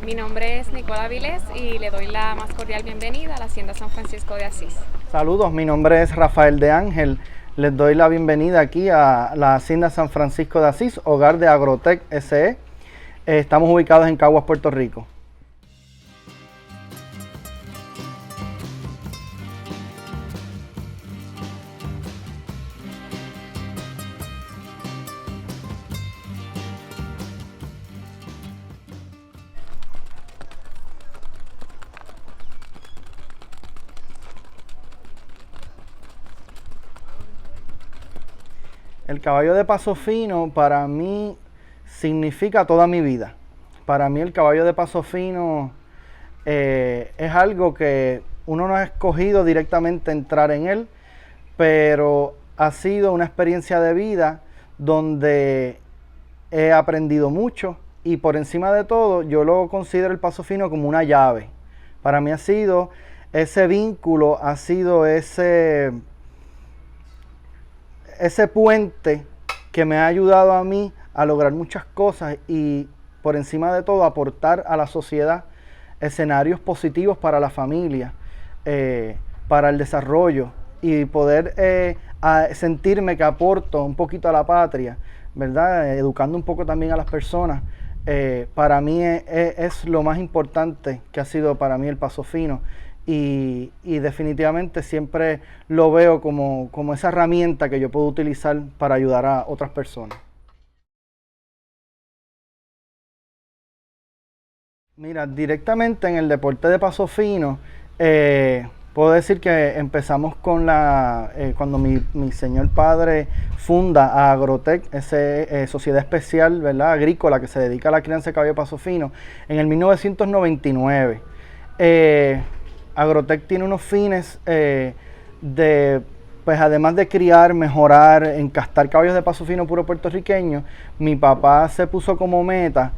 Mi nombre es Nicola Vilés y le doy la más cordial bienvenida a la Hacienda San Francisco de Asís. Saludos, mi nombre es Rafael de Ángel. Les doy la bienvenida aquí a la Hacienda San Francisco de Asís, hogar de Agrotec SE. Estamos ubicados en Caguas, Puerto Rico. El caballo de paso fino para mí significa toda mi vida. Para mí el caballo de paso fino es algo que uno no ha escogido directamente entrar en él, pero ha sido una experiencia de vida donde he aprendido mucho y por encima de todo yo lo considero el paso fino como una llave. Para mí ha sido ese vínculo, ha sido ese puente que me ha ayudado a mí a lograr muchas cosas y por encima de todo aportar a la sociedad escenarios positivos para la familia, para el desarrollo y poder sentirme que aporto un poquito a la patria, ¿verdad? Educando un poco también a las personas. Para mí es lo más importante que ha sido para mí el paso fino y definitivamente siempre lo veo como esa herramienta que yo puedo utilizar para ayudar a otras personas. Mira, directamente en el deporte de paso fino, puedo decir que empezamos con cuando mi señor padre funda a Agrotec, esa sociedad especial, ¿verdad? Agrícola que se dedica a la crianza de caballo de paso fino, en el 1999. Agrotec tiene unos fines pues además de criar, mejorar, encastar caballos de paso fino puro puertorriqueño, mi papá se puso como meta,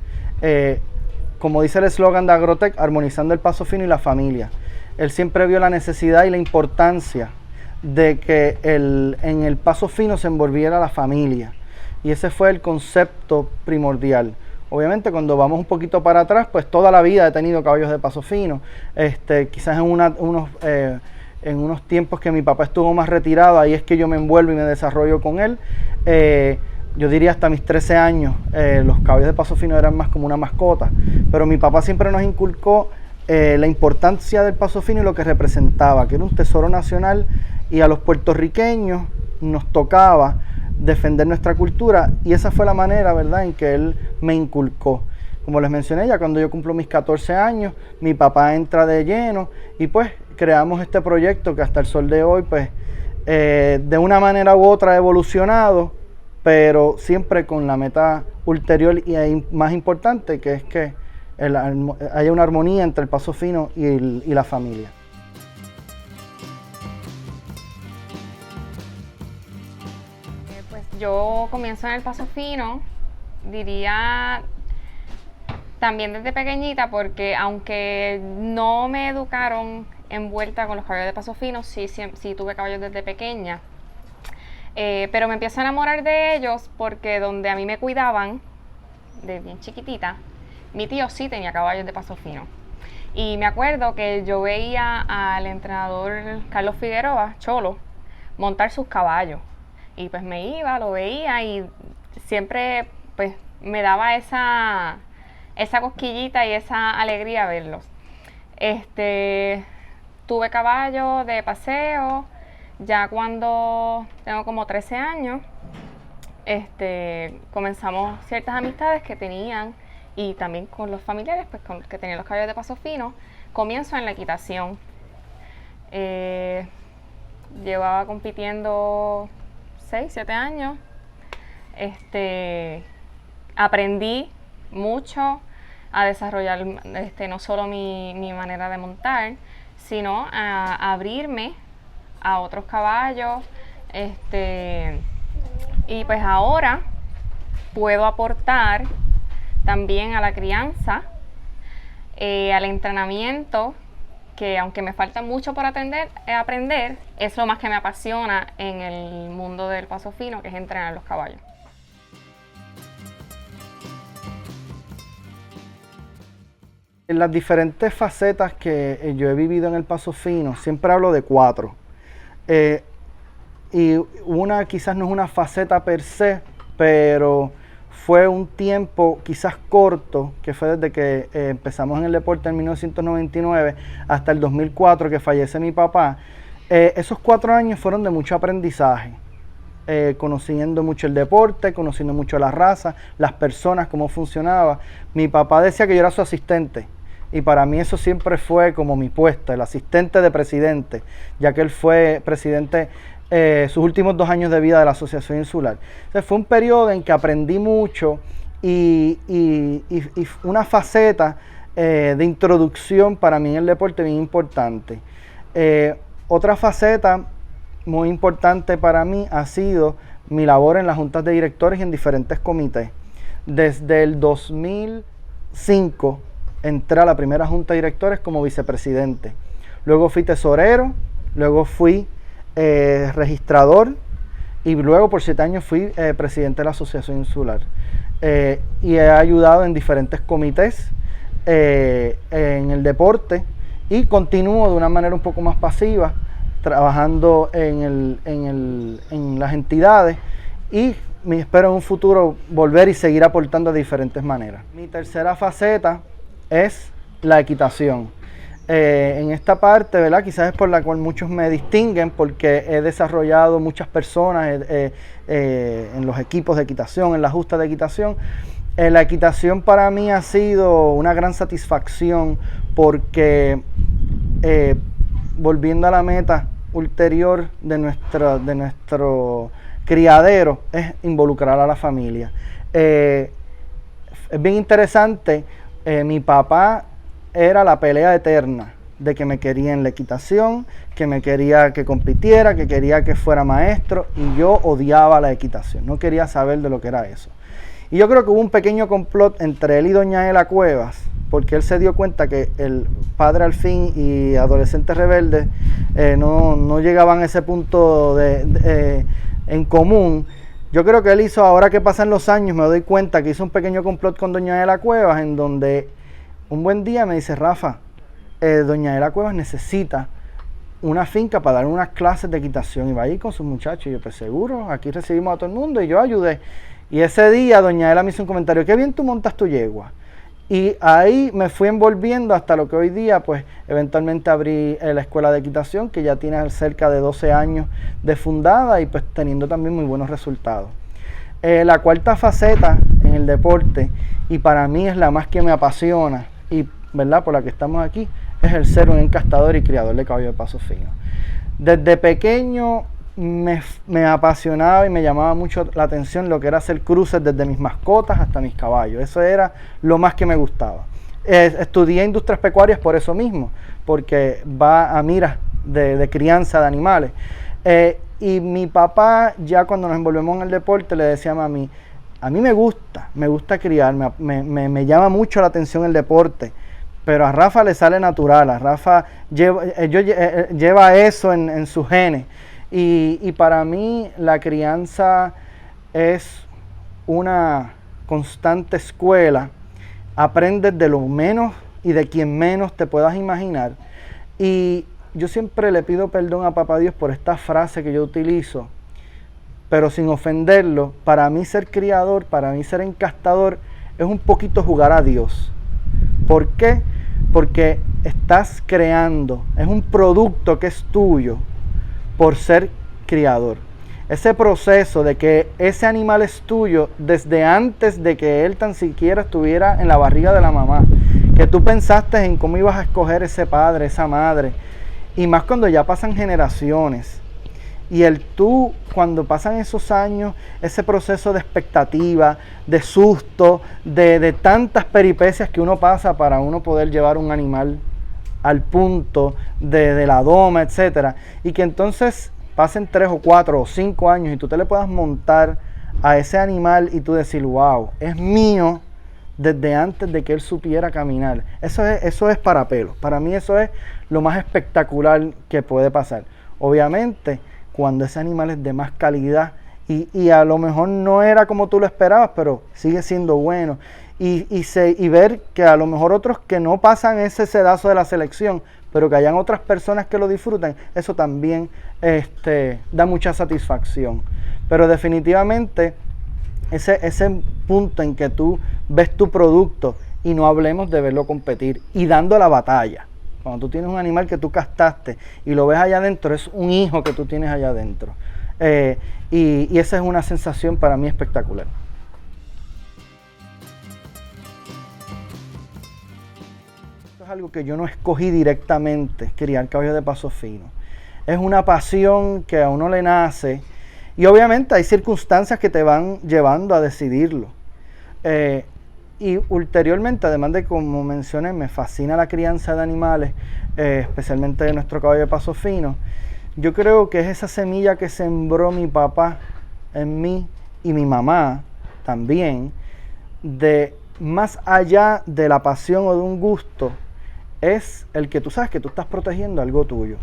como dice el eslogan de Agrotec, armonizando el paso fino y la familia. Él siempre vio la necesidad y la importancia de que en el paso fino se envolviera la familia. Y ese fue el concepto primordial. Obviamente cuando vamos un poquito para atrás, pues toda la vida he tenido caballos de paso fino. Quizás en unos tiempos que mi papá estuvo más retirado, ahí es que yo me envuelvo y me desarrollo con él. Yo diría hasta mis 13 años, los caballos de paso fino eran más como una mascota, pero mi papá siempre nos inculcó la importancia del paso fino y lo que representaba, que era un tesoro nacional y a los puertorriqueños nos tocaba defender nuestra cultura y esa fue la manera, ¿verdad?, en que él me inculcó. Como les mencioné, ya cuando yo cumplo mis 14 años, mi papá entra de lleno y pues creamos este proyecto que hasta el sol de hoy, pues de una manera u otra ha evolucionado, pero siempre con la meta ulterior y más importante, que es que haya una armonía entre el paso fino y la familia. Pues yo comienzo en el paso fino, diría también desde pequeñita, porque aunque no me educaron envuelta con los caballos de paso fino, sí tuve caballos desde pequeña. Pero me empiezo a enamorar de ellos porque donde a mí me cuidaban, de bien chiquitita, mi tío sí tenía caballos de paso fino. Y me acuerdo que yo veía al entrenador Carlos Figueroa, Cholo, montar sus caballos. Y pues me iba, lo veía y siempre pues me daba esa cosquillita y esa alegría verlos. Tuve caballos de paseo ya cuando tengo como 13 años. Comenzamos ciertas amistades que tenían y también con los familiares pues que tenían los caballos de paso fino. Comienzo en la equitación. Llevaba compitiendo 6, 7 años. Aprendí mucho a desarrollar no solo mi manera de montar, sino a abrirme a otros caballos. Y pues ahora puedo aportar también a la crianza, al entrenamiento, que aunque me falta mucho por aprender, es lo más que me apasiona en el mundo del paso fino, que es entrenar los caballos. En las diferentes facetas que yo he vivido en el Paso Fino, siempre hablo de 4. Y una quizás no es una faceta per se, pero fue un tiempo quizás corto, que fue desde que empezamos en el deporte en 1999 hasta el 2004 que fallece mi papá. Esos 4 años fueron de mucho aprendizaje, conociendo mucho el deporte, conociendo mucho la raza, las personas, cómo funcionaba. Mi papá decía que yo era su asistente, y para mí eso siempre fue como mi puesto, el asistente de presidente, ya que él fue presidente sus últimos 2 años de vida de la Asociación Insular. Entonces fue un periodo en que aprendí mucho y una faceta de introducción para mí en el deporte bien importante. Otra faceta muy importante para mí ha sido mi labor en las juntas de directores y en diferentes comités. Desde el 2005 entré a la primera junta de directores como vicepresidente. Luego fui tesorero, luego fui registrador y luego por 7 años fui presidente de la Asociación Insular. Y he ayudado en diferentes comités en el deporte y continúo de una manera un poco más pasiva trabajando en las entidades y me espero en un futuro volver y seguir aportando de diferentes maneras. Mi tercera faceta es la equitación. En esta parte, ¿verdad? Quizás es por la cual muchos me distinguen, porque he desarrollado muchas personas en los equipos de equitación, en la justa de equitación. La equitación para mí ha sido una gran satisfacción porque, volviendo a la meta ulterior de nuestro criadero, es involucrar a la familia. Es bien interesante, mi papá era la pelea eterna de que me quería en la equitación, que me quería que compitiera, que quería que fuera maestro, y yo odiaba la equitación, no quería saber de lo que era eso. Y yo creo que hubo un pequeño complot entre él y doña Ela Cuevas, porque él se dio cuenta que el Padre Alfín y Adolescentes Rebeldes no llegaban a ese punto en común. Yo creo que él hizo, ahora que pasan los años, me doy cuenta que hizo un pequeño complot con doña Ela Cuevas, en donde un buen día me dice: Rafa, doña Ela Cuevas necesita una finca para dar unas clases de equitación y va a ir con sus muchachos. Y yo, pues seguro, aquí recibimos a todo el mundo, y yo ayudé. Y ese día doña Ela me hizo un comentario: qué bien tú montas tu yegua. Y ahí me fui envolviendo hasta lo que hoy día, pues eventualmente abrí la escuela de equitación, que ya tiene cerca de 12 años de fundada y pues teniendo también muy buenos resultados. La cuarta faceta en el deporte, y para mí es la más que me apasiona, y ¿verdad?, por la que estamos aquí, es el ser un encastador y criador de caballos de paso fino. Desde pequeño me apasionaba y me llamaba mucho la atención lo que era hacer cruces desde mis mascotas hasta mis caballos. Eso era lo más que me gustaba. Estudié industrias pecuarias por eso mismo, porque va a miras de crianza de animales. Y mi papá, ya cuando nos envolvemos en el deporte, le decía a mami: a mí me gusta criar, me llama mucho la atención el deporte, pero a Rafa le sale natural, a Rafa lleva eso en sus genes. Y para mí la crianza es una constante escuela. Aprendes de lo menos y de quien menos te puedas imaginar. Y yo siempre le pido perdón a Papá Dios por esta frase que yo utilizo, pero sin ofenderlo. Para mí ser criador, para mí ser encastador, es un poquito jugar a Dios. ¿Por qué? Porque estás creando, es un producto que es tuyo por ser criador. Ese proceso de que ese animal es tuyo desde antes de que él tan siquiera estuviera en la barriga de la mamá, que tú pensaste en cómo ibas a escoger ese padre, esa madre, y más cuando ya pasan generaciones. Y cuando pasan esos años, ese proceso de expectativa, de susto, de tantas peripecias que uno pasa para uno poder llevar un animal al punto de la doma, etcétera, y que entonces pasen 3 o 4 o 5 años y tú te le puedas montar a ese animal y tú decir: wow, es mío desde antes de que él supiera caminar. Eso es para pelos. Para mí eso es lo más espectacular que puede pasar. Obviamente, cuando ese animal es de más calidad y a lo mejor no era como tú lo esperabas, pero sigue siendo bueno. Y ver que a lo mejor otros que no pasan ese sedazo de la selección, pero que hayan otras personas que lo disfruten, eso también da mucha satisfacción. Pero definitivamente ese punto en que tú ves tu producto, y no hablemos de verlo competir y dando la batalla. Cuando tú tienes un animal que tú castraste y lo ves allá adentro, es un hijo que tú tienes allá adentro. Y esa es una sensación para mí espectacular. Esto es algo que yo no escogí directamente, criar caballos de paso fino. Es una pasión que a uno le nace y obviamente hay circunstancias que te van llevando a decidirlo. Y ulteriormente, además de, como mencioné, me fascina la crianza de animales, especialmente de nuestro caballo de paso fino. Yo creo que es esa semilla que sembró mi papá en mí y mi mamá también, de más allá de la pasión o de un gusto, es el que tú sabes que tú estás protegiendo algo tuyo.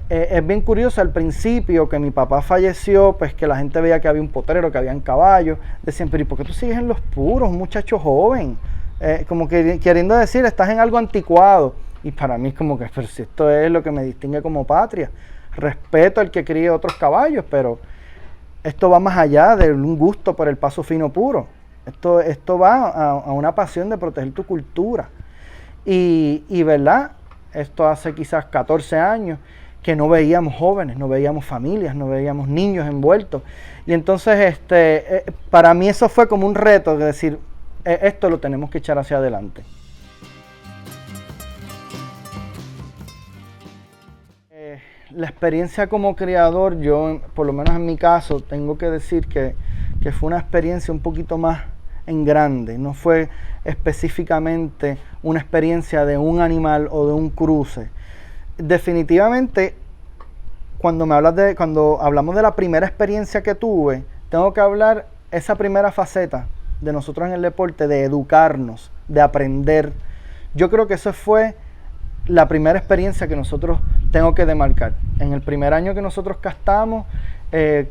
Es bien curioso al principio que mi papá falleció, pues que la gente veía que había un potrero, que habían caballos, decían, pero ¿y por qué tú sigues en los puros, un muchacho joven? Como que queriendo decir, estás en algo anticuado. Y para mí es como que, pero si esto es lo que me distingue como patria. Respeto al que críe otros caballos, pero esto va más allá de un gusto por el paso fino puro. Esto va a una pasión de proteger tu cultura. Y verdad, esto hace quizás 14 años que no veíamos jóvenes, no veíamos familias, no veíamos niños envueltos. Y entonces para mí eso fue como un reto de decir, esto lo tenemos que echar hacia adelante. La experiencia como criador, yo por lo menos en mi caso, tengo que decir que fue una experiencia un poquito más en grande, no fue específicamente una experiencia de un animal o de un cruce. Definitivamente, cuando hablamos de la primera experiencia que tuve, tengo que hablar esa primera faceta de nosotros en el deporte, de educarnos, de aprender. Yo creo que eso fue la primera experiencia que nosotros tengo que demarcar. En el primer año que nosotros castamos,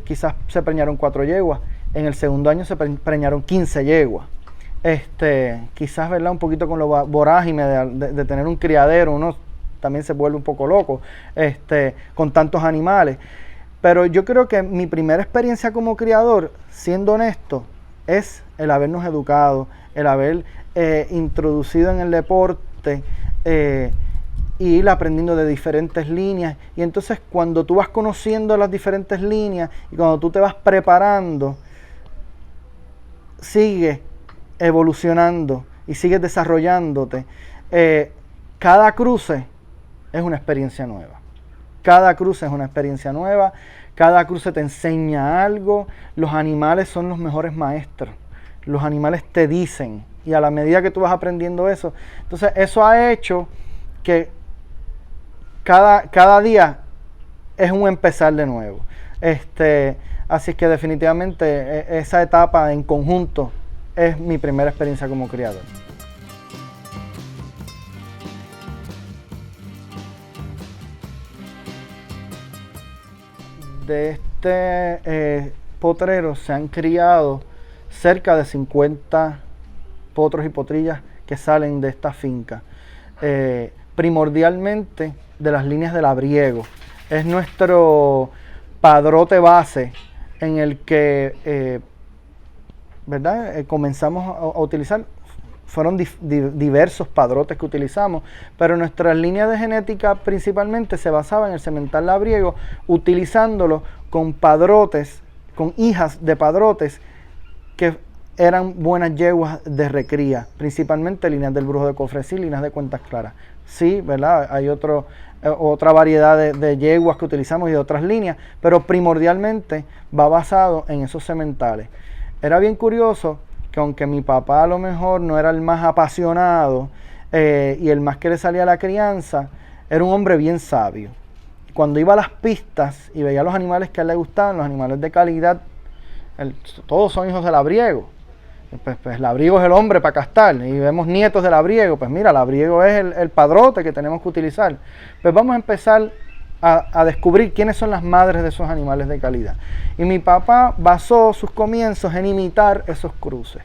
quizás se preñaron 4 yeguas. En el segundo año se preñaron 15 yeguas. Quizás, ¿verdad? Un poquito con lo vorágine de tener un criadero, uno también se vuelve un poco loco con tantos animales. Pero yo creo que mi primera experiencia como criador, siendo honesto, es el habernos educado, el haber introducido en el deporte y ir aprendiendo de diferentes líneas. Y entonces cuando tú vas conociendo las diferentes líneas y cuando tú te vas preparando, sigues evolucionando y sigues desarrollándote. Cada cruce es una experiencia nueva. Cada cruce es una experiencia nueva. Cada cruce te enseña algo. Los animales son los mejores maestros. Los animales te dicen. Y a la medida que tú vas aprendiendo eso, entonces eso ha hecho que cada día es un empezar de nuevo. Así es que definitivamente esa etapa en conjunto es mi primera experiencia como criador. De este potrero se han criado cerca de 50 potros y potrillas que salen de esta finca. Primordialmente de las líneas de Labriego. Es nuestro padrote base en el que ¿verdad? Comenzamos a utilizar. Fueron diversos padrotes que utilizamos, pero nuestra línea de genética principalmente se basaba en el semental labriego, utilizándolo con padrotes, con hijas de padrotes que eran buenas yeguas de recría, principalmente líneas del Brujo de Cofresí, líneas de Cuentas Claras. Sí, ¿verdad? Hay otra variedad de yeguas que utilizamos y de otras líneas, pero primordialmente va basado en esos sementales. Era bien curioso que aunque mi papá a lo mejor no era el más apasionado y el más que le salía a la crianza, era un hombre bien sabio. Cuando iba a las pistas y veía los animales que a él le gustaban, los animales de calidad, todos son hijos de labriego. Pues labriego es el hombre para castar y vemos nietos de labriego. Pues mira, labriego es el padrote que tenemos que utilizar. Pues vamos a empezar a descubrir quiénes son las madres de esos animales de calidad. Y mi papá basó sus comienzos en imitar esos cruces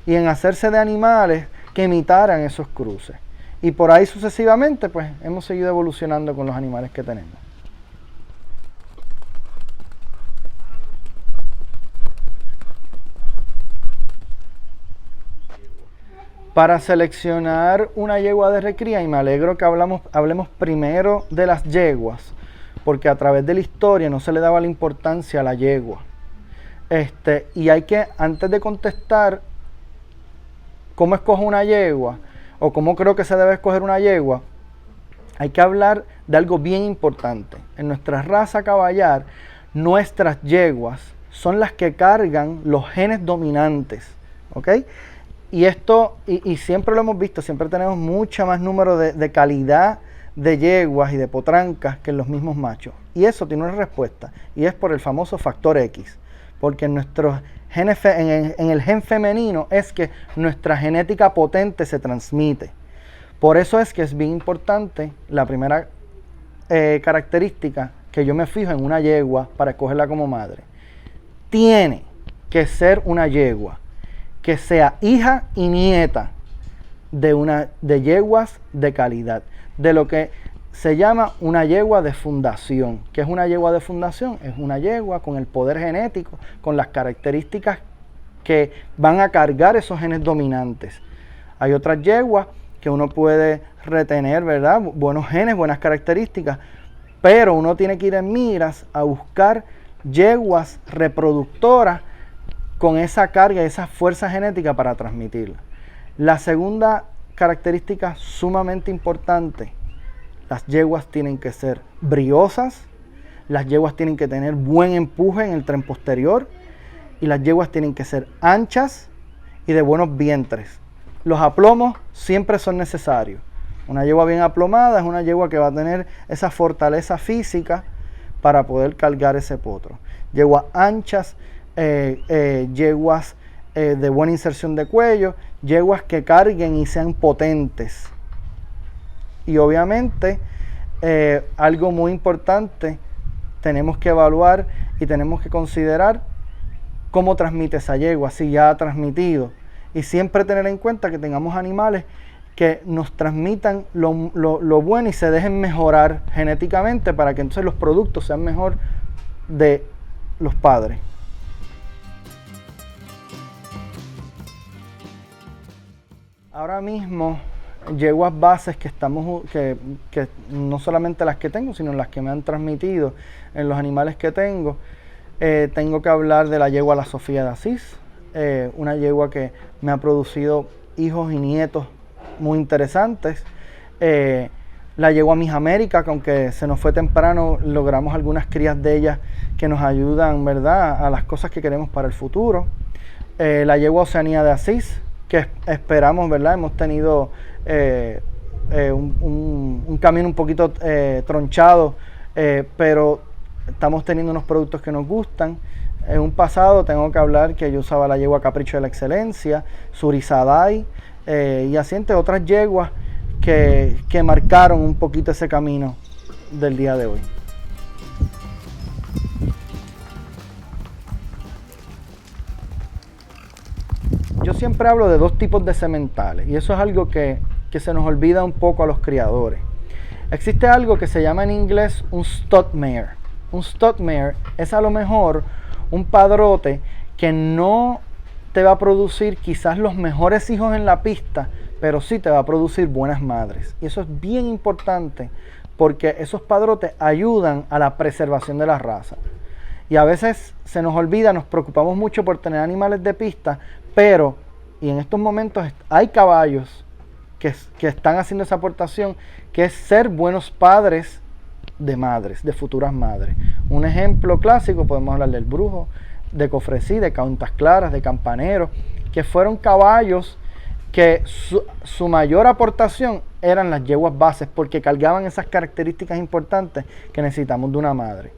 y en hacerse de animales que imitaran esos cruces. Y por ahí sucesivamente, pues hemos seguido evolucionando con los animales que tenemos. Para seleccionar una yegua de recría, y me alegro que hablemos primero de las yeguas, porque a través de la historia no se le daba la importancia a la yegua. Y hay que, antes de contestar cómo escojo una yegua, o cómo creo que se debe escoger una yegua, hay que hablar de algo bien importante. En nuestra raza caballar, nuestras yeguas son las que cargan los genes dominantes, ¿ok? Y esto, y siempre lo hemos visto, siempre tenemos mucho más número de calidad de yeguas y de potrancas que en los mismos machos. Y eso tiene una respuesta, y es por el famoso factor X. Porque en el gen femenino es que nuestra genética potente se transmite. Por eso es que es bien importante la primera característica que yo me fijo en una yegua para escogerla como madre. Tiene que ser una yegua que sea hija y nieta de yeguas de calidad, de lo que se llama una yegua de fundación. ¿Qué es una yegua de fundación? Es una yegua con el poder genético, con las características que van a cargar esos genes dominantes. Hay otras yeguas que uno puede retener, ¿verdad? Buenos genes, buenas características, pero uno tiene que ir en miras a buscar yeguas reproductoras con esa carga, esa fuerza genética para transmitirla. La segunda característica sumamente importante: las yeguas tienen que ser briosas, las yeguas tienen que tener buen empuje en el tren posterior y las yeguas tienen que ser anchas y de buenos vientres. Los aplomos siempre son necesarios. Una yegua bien aplomada es una yegua que va a tener esa fortaleza física para poder cargar ese potro. Yeguas anchas, yeguas de buena inserción de cuello, yeguas que carguen y sean potentes. Y obviamente, algo muy importante, tenemos que evaluar y tenemos que considerar cómo transmite esa yegua, si ya ha transmitido. Y siempre tener en cuenta que tengamos animales que nos transmitan lo bueno y se dejen mejorar genéticamente para que entonces los productos sean mejor de los padres. Ahora mismo, yeguas bases que no solamente las que tengo, sino las que me han transmitido en los animales que tengo que hablar de la yegua La Sofía de Asís, una yegua que me ha producido hijos y nietos muy interesantes. La yegua Miss América, que aunque se nos fue temprano, logramos algunas crías de ella que nos ayudan, ¿verdad?, a las cosas que queremos para el futuro. La yegua Oceanía de Asís, que esperamos, ¿verdad? Hemos tenido un camino un poquito tronchado, pero estamos teniendo unos productos que nos gustan. En un pasado tengo que hablar que yo usaba la yegua Capricho de la Excelencia, Surisadai, y así entre otras yeguas que marcaron un poquito ese camino del día de hoy. Yo siempre hablo de dos tipos de sementales, y eso es algo que se nos olvida un poco a los criadores. Existe algo que se llama en inglés un stud mare. Un stud mare es a lo mejor un padrote que no te va a producir quizás los mejores hijos en la pista, pero sí te va a producir buenas madres. Y eso es bien importante porque esos padrotes ayudan a la preservación de la raza. Y a veces se nos olvida, nos preocupamos mucho por tener animales de pista, pero, y en estos momentos hay caballos que están haciendo esa aportación, que es ser buenos padres de madres, de futuras madres. Un ejemplo clásico, podemos hablar del Brujo, de Cofresí, de Cantas Claras, de Campanero, que fueron caballos que su mayor aportación eran las yeguas bases, porque cargaban esas características importantes que necesitamos de una madre.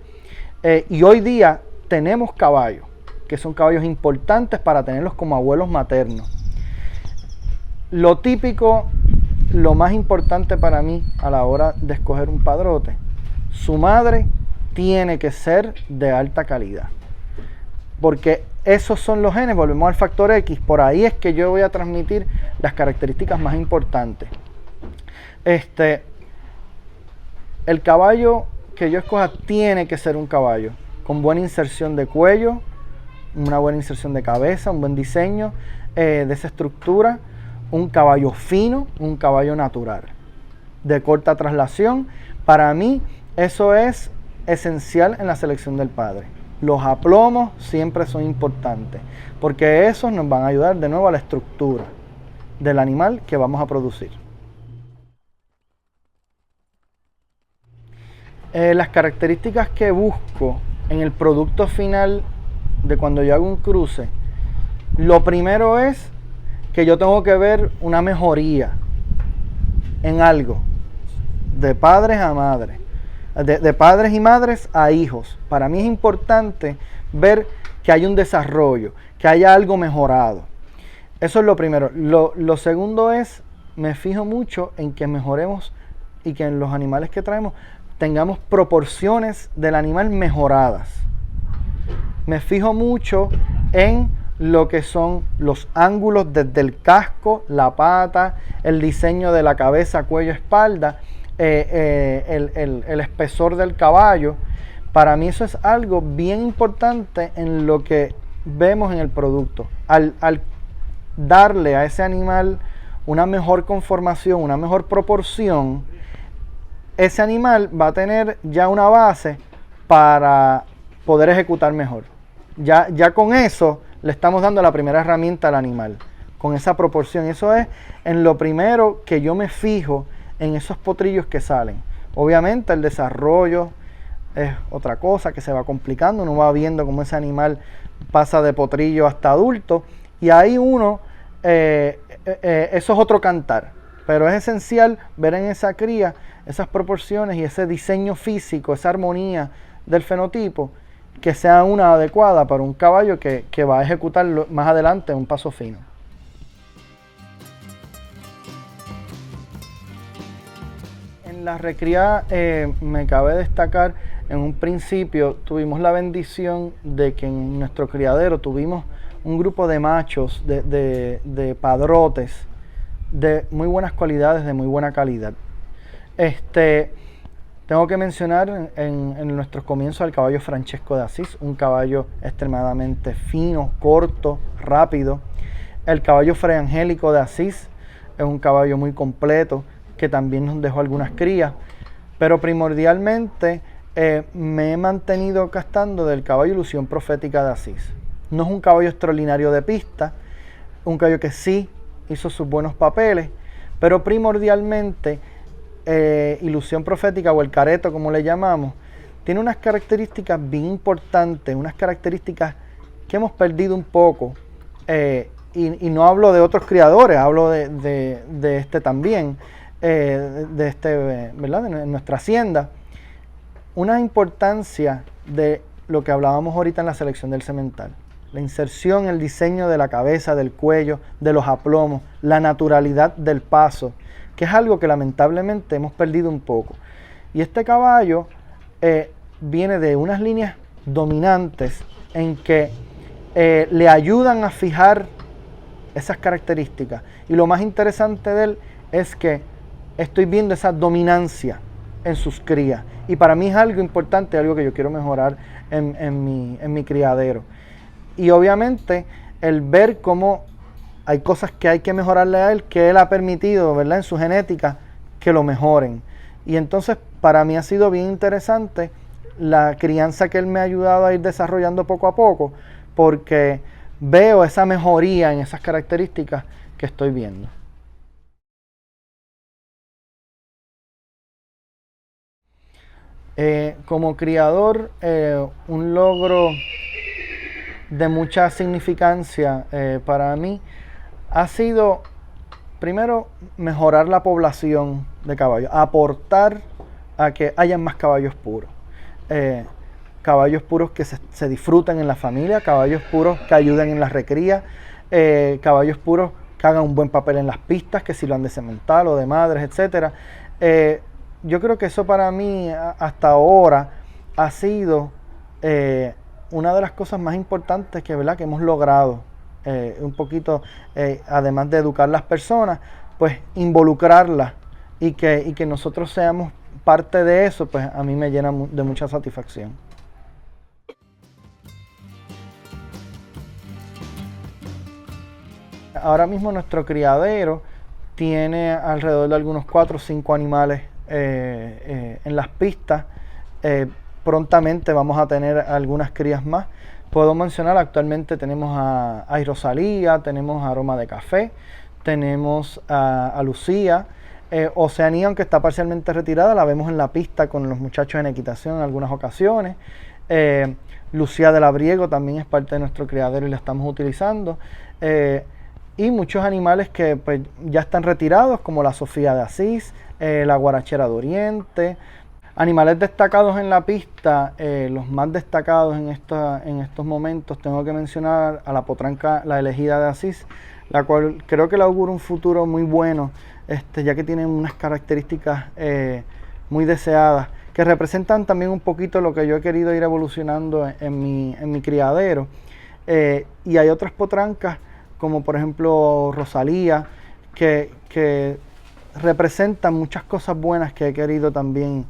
Y hoy día tenemos caballos, que son caballos importantes para tenerlos como abuelos maternos. Lo típico, lo más importante para mí a la hora de escoger un padrote, su madre tiene que ser de alta calidad. Porque esos son los genes, volvemos al factor X, por ahí es que yo voy a transmitir las características más importantes. El caballo que yo escoja tiene que ser un caballo con buena inserción de cuello, una buena inserción de cabeza, un buen diseño de esa estructura, un caballo fino, un caballo natural, de corta traslación. Para mí eso es esencial en la selección del padre. Los aplomos siempre son importantes, porque esos nos van a ayudar de nuevo a la estructura del animal que vamos a producir. Las características que busco en el producto final de cuando yo hago un cruce, lo primero es que yo tengo que ver una mejoría en algo, de padres a madres. De padres y madres a hijos. Para mí es importante ver que hay un desarrollo, que haya algo mejorado. Eso es lo primero. Lo segundo es, me fijo mucho en que mejoremos y que en los animales que traemos tengamos proporciones del animal mejoradas. Me fijo mucho en lo que son los ángulos desde el casco, la pata, el diseño de la cabeza, cuello, espalda, el espesor del caballo. Para mí eso es algo bien importante en lo que vemos en el producto. Al darle a ese animal una mejor conformación, una mejor proporción, ese animal va a tener ya una base para poder ejecutar mejor. Ya con eso le estamos dando la primera herramienta al animal, con esa proporción. Eso es en lo primero que yo me fijo en esos potrillos que salen. Obviamente el desarrollo es otra cosa que se va complicando. Uno va viendo cómo ese animal pasa de potrillo hasta adulto, y ahí eso es otro cantar. Pero es esencial ver en esa cría esas proporciones y ese diseño físico, esa armonía del fenotipo, que sea una adecuada para un caballo que va a ejecutar más adelante un paso fino. En la recría me cabe destacar, en un principio tuvimos la bendición de que en nuestro criadero tuvimos un grupo de machos, de padrotes, de muy buenas cualidades, de muy buena calidad. Tengo que mencionar en nuestros comienzos al caballo Francesco de Asís, un caballo extremadamente fino, corto, rápido. El caballo Fray Angélico de Asís es un caballo muy completo, que también nos dejó algunas crías, pero primordialmente me he mantenido castando del caballo Ilusión Profética de Asís. No es un caballo extraordinario de pista, un caballo que sí hizo sus buenos papeles, pero primordialmente Ilusión Profética, o el careto como le llamamos, tiene unas características bien importantes, unas características que hemos perdido un poco, y no hablo de otros criadores, hablo de este también, ¿verdad? De nuestra hacienda. Una importancia de lo que hablábamos ahorita en la selección del semental, la inserción, el diseño de la cabeza, del cuello, de los aplomos, la naturalidad del paso, que es algo que lamentablemente hemos perdido un poco. Y este caballo viene de unas líneas dominantes en que le ayudan a fijar esas características. Y lo más interesante de él es que estoy viendo esa dominancia en sus crías. Y para mí es algo importante, algo que yo quiero mejorar en mi criadero. Y obviamente el ver cómo hay cosas que hay que mejorarle a él, que él ha permitido, ¿verdad?, en su genética, que lo mejoren. Y entonces para mí ha sido bien interesante la crianza que él me ha ayudado a ir desarrollando poco a poco, porque veo esa mejoría en esas características que estoy viendo. Como criador, un logro de mucha significancia para mí ha sido, primero, mejorar la población de caballos, aportar a que haya más caballos puros. Caballos puros que se disfruten en la familia, caballos puros que ayuden en la recría, caballos puros que hagan un buen papel en las pistas, que si lo han de semental o de madres, etc. yo creo que eso para mí hasta ahora ha sido una de las cosas más importantes que, ¿verdad?, que hemos logrado. Un poquito, además de educar a las personas, pues involucrarlas y que nosotros seamos parte de eso, pues a mí me llena de mucha satisfacción. Ahora mismo nuestro criadero tiene alrededor de algunos 4 o 5 animales en las pistas. Prontamente vamos a tener algunas crías más. Puedo mencionar, actualmente tenemos a Rosalía, tenemos a Aroma de Café, tenemos a Lucía. Oceanía, aunque está parcialmente retirada, la vemos en la pista con los muchachos en equitación en algunas ocasiones. Lucía del Abriego también es parte de nuestro criadero y la estamos utilizando. Y muchos animales que pues, ya están retirados, como la Sofía de Asís, la Guarachera de Oriente. Animales destacados en la pista, los más destacados en estos momentos, tengo que mencionar a la potranca, la Elegida de Asís, la cual creo que le auguro un futuro muy bueno, ya que tienen unas características muy deseadas, que representan también un poquito lo que yo he querido ir evolucionando en mi criadero. Y hay otras potrancas, como por ejemplo Rosalía, que representan muchas cosas buenas que he querido también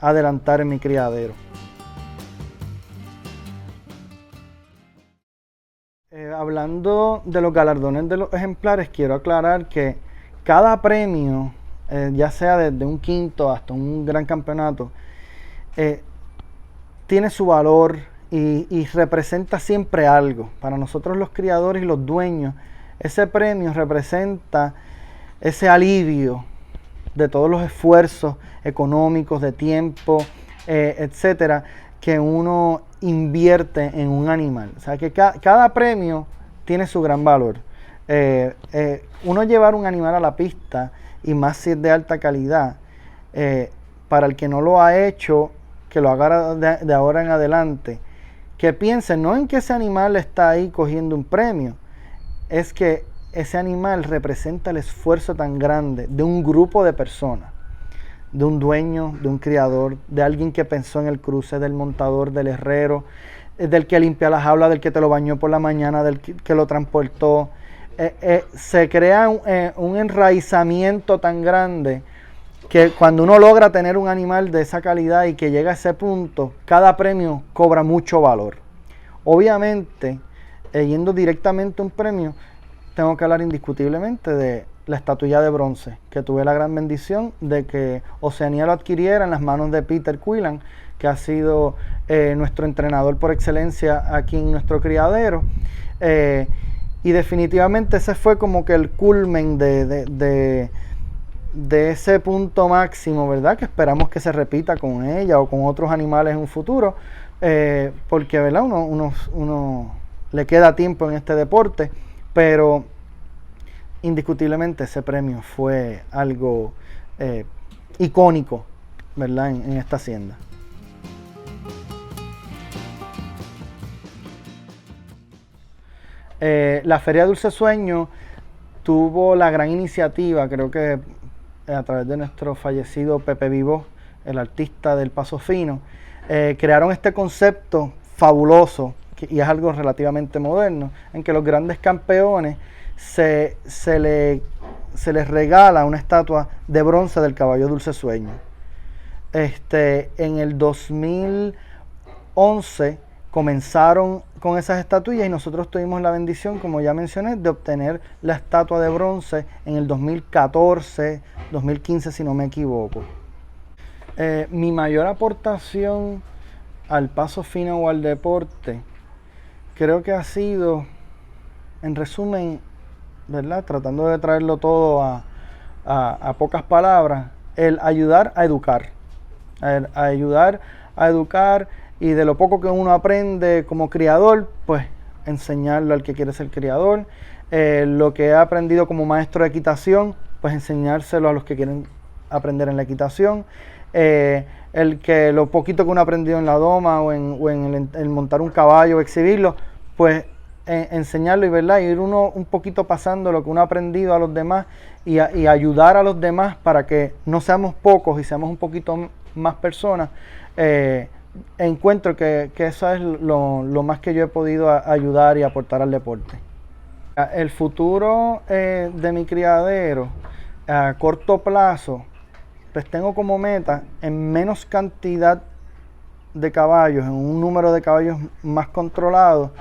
adelantar en mi criadero. Hablando de los galardones de los ejemplares, quiero aclarar que cada premio, ya sea desde un quinto hasta un gran campeonato, tiene su valor y representa siempre algo. Para nosotros los criadores y los dueños, ese premio representa ese alivio de todos los esfuerzos económicos, de tiempo, etcétera, que uno invierte en un animal. O sea que cada premio tiene su gran valor. Uno llevar un animal a la pista, y más si es de alta calidad, para el que no lo ha hecho, que lo haga de ahora en adelante, que piense no en que ese animal está ahí cogiendo un premio, es que ese animal representa el esfuerzo tan grande de un grupo de personas, de un dueño, de un criador, de alguien que pensó en el cruce, del montador, del herrero, del que limpia la jaula, del que te lo bañó por la mañana, del que lo transportó. Se crea un enraizamiento tan grande que cuando uno logra tener un animal de esa calidad y que llega a ese punto, cada premio cobra mucho valor. Obviamente, yendo directamente a un premio, tengo que hablar indiscutiblemente de la estatuilla de bronce, que tuve la gran bendición de que Oceanía lo adquiriera en las manos de Peter Quillan, que ha sido nuestro entrenador por excelencia aquí en nuestro criadero. Y definitivamente ese fue como que el culmen de ese punto máximo, ¿verdad? Que esperamos que se repita con ella o con otros animales en un futuro, porque, ¿verdad? Uno le queda tiempo en este deporte, pero indiscutiblemente ese premio fue algo icónico, ¿verdad? En esta hacienda. La Feria Dulce Sueño tuvo la gran iniciativa, creo que a través de nuestro fallecido Pepe Vivó, el artista del Paso Fino, crearon este concepto fabuloso, y es algo relativamente moderno, en que los grandes campeones se les regala una estatua de bronce del caballo Dulce Sueño. En el 2011 comenzaron con esas estatuillas y nosotros tuvimos la bendición, como ya mencioné, de obtener la estatua de bronce en el 2014, 2015 si no me equivoco. Mi mayor aportación al Paso Fino o al deporte creo que ha sido, en resumen, ¿verdad?, tratando de traerlo todo a pocas palabras, el ayudar a educar. Ayudar a educar, y de lo poco que uno aprende como criador, pues enseñarlo al que quiere ser criador. Lo que he aprendido como maestro de equitación, pues enseñárselo a los que quieren aprender en la equitación. Lo poquito que uno ha aprendido en la doma o en el montar un caballo o exhibirlo, pues enseñarlo y, ¿verdad?, ir uno un poquito pasando lo que uno ha aprendido a los demás y ayudar a los demás para que no seamos pocos y seamos un poquito más personas. Encuentro que eso es lo más que yo he podido ayudar y aportar al deporte. El futuro de mi criadero a corto plazo, pues tengo como meta en menos cantidad de caballos, en un número de caballos más controlado,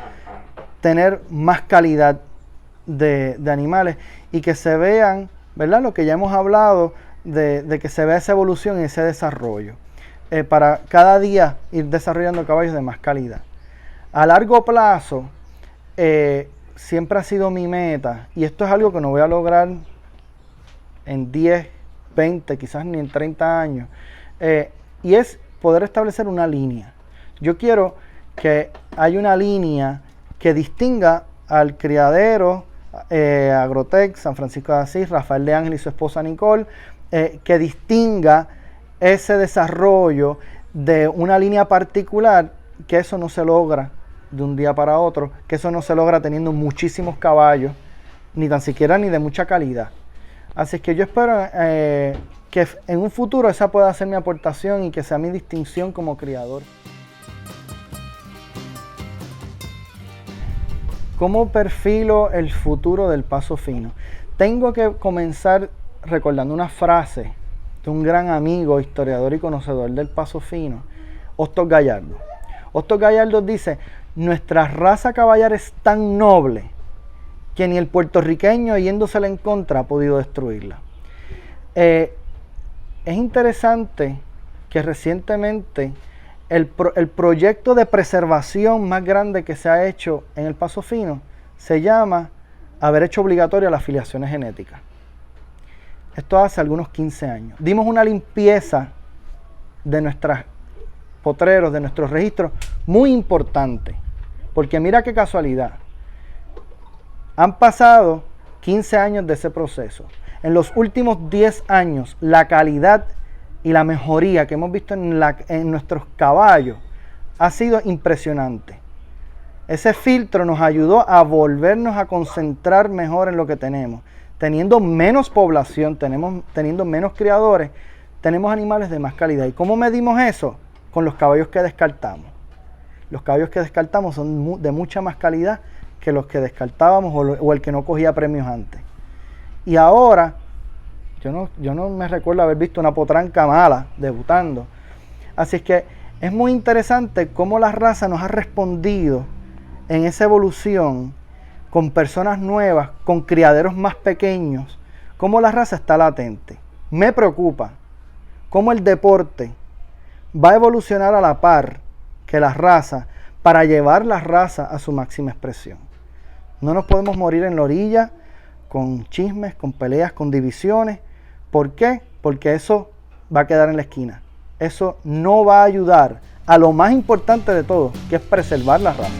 tener más calidad de animales y que se vean, ¿verdad?, lo que ya hemos hablado de que se vea esa evolución y ese desarrollo, para cada día ir desarrollando caballos de más calidad. A largo plazo, siempre ha sido mi meta, y esto es algo que no voy a lograr en 10, 20, quizás ni en 30 años, y es poder establecer una línea. Yo quiero que haya una línea que distinga al criadero Agrotech, San Francisco de Asís, Rafael de Ángel y su esposa Nicole, que distinga ese desarrollo de una línea particular, que eso no se logra de un día para otro, que eso no se logra teniendo muchísimos caballos, ni tan siquiera ni de mucha calidad. Así que yo espero que en un futuro esa pueda ser mi aportación y que sea mi distinción como criador. ¿Cómo perfilo el futuro del paso fino? Tengo que comenzar recordando una frase de un gran amigo, historiador y conocedor del paso fino, Hostos Gallardo. Hostos Gallardo dice: nuestra raza caballar es tan noble que ni el puertorriqueño yéndosela en contra ha podido destruirla. Es interesante que recientemente el proyecto de preservación más grande que se ha hecho en el paso fino se llama haber hecho obligatoria las filiaciones genéticas. Esto hace algunos 15 años. Dimos una limpieza de nuestros potreros, de nuestros registros, muy importante, porque mira qué casualidad. Han pasado 15 años de ese proceso. En los últimos 10 años, la calidad y la mejoría que hemos visto en nuestros caballos ha sido impresionante. Ese filtro nos ayudó a volvernos a concentrar mejor en lo que tenemos. Teniendo menos población, teniendo menos criadores, tenemos animales de más calidad. ¿Y cómo medimos eso? Con los caballos que descartamos. Los caballos que descartamos son de mucha más calidad que los que descartábamos o el que no cogía premios antes. Y ahora, yo no me recuerdo haber visto una potranca mala debutando. Así es que es muy interesante cómo la raza nos ha respondido en esa evolución con personas nuevas, con criaderos más pequeños, cómo la raza está latente. Me preocupa cómo el deporte va a evolucionar a la par que la raza para llevar la raza a su máxima expresión. No nos podemos morir en la orilla con chismes, con peleas, con divisiones. ¿Por qué? Porque eso va a quedar en la esquina. Eso no va a ayudar a lo más importante de todo, que es preservar la raza.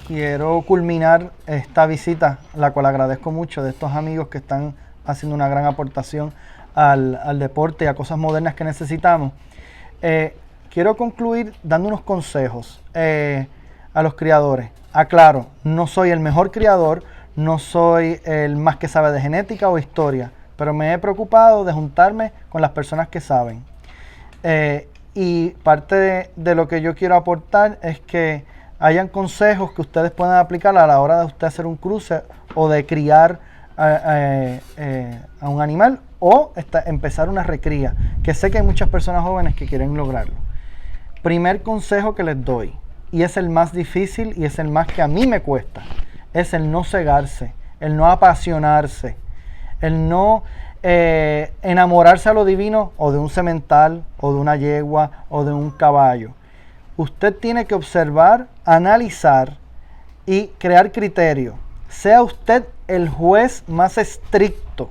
Quiero culminar esta visita, la cual agradezco mucho, de estos amigos que están haciendo una gran aportación al deporte y a cosas modernas que necesitamos. Quiero concluir dando unos consejos a los criadores. Aclaro, no soy el mejor criador, no soy el más que sabe de genética o historia, pero me he preocupado de juntarme con las personas que saben. Y parte de lo que yo quiero aportar es que hayan consejos que ustedes puedan aplicar a la hora de usted hacer un cruce o de criar a un animal o empezar una recría, que sé que hay muchas personas jóvenes que quieren lograrlo. Primer consejo que les doy, y es el más difícil y es el más que a mí me cuesta, es el no cegarse, el no apasionarse, el no enamorarse a lo divino o de un semental o de una yegua o de un caballo. Usted tiene que observar, analizar y crear criterio. Sea usted el juez más estricto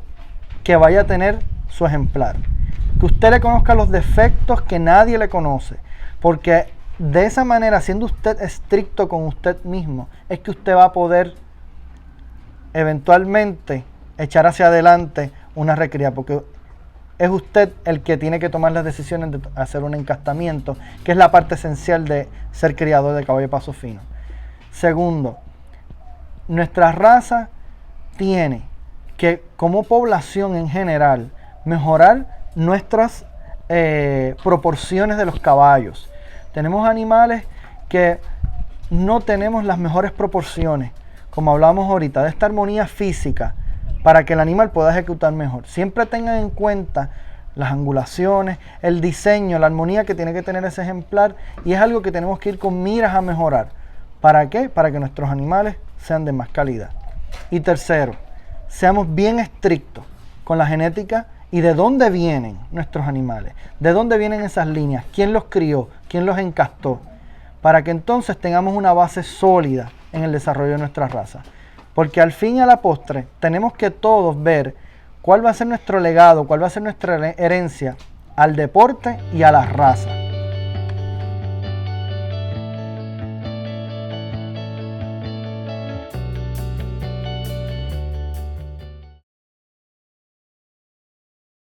que vaya a tener su ejemplar. Que usted le conozca los defectos que nadie le conoce. Porque de esa manera, siendo usted estricto con usted mismo, es que usted va a poder eventualmente echar hacia adelante una recría. Porque es usted el que tiene que tomar las decisiones de hacer un encastamiento, que es la parte esencial de ser criador de caballo de paso fino. Segundo, nuestra raza tiene que, como población en general, mejorar nuestras proporciones de los caballos. Tenemos animales que no tenemos las mejores proporciones, como hablamos ahorita, de esta armonía física, para que el animal pueda ejecutar mejor. Siempre tengan en cuenta las angulaciones, el diseño, la armonía que tiene que tener ese ejemplar, y es algo que tenemos que ir con miras a mejorar. ¿Para qué? Para que nuestros animales sean de más calidad. Y tercero, seamos bien estrictos con la genética y de dónde vienen nuestros animales, de dónde vienen esas líneas, quién los crió, quién los encastó, para que entonces tengamos una base sólida en el desarrollo de nuestra raza. Porque al fin y a la postre tenemos que todos ver cuál va a ser nuestro legado, cuál va a ser nuestra herencia al deporte y a la raza.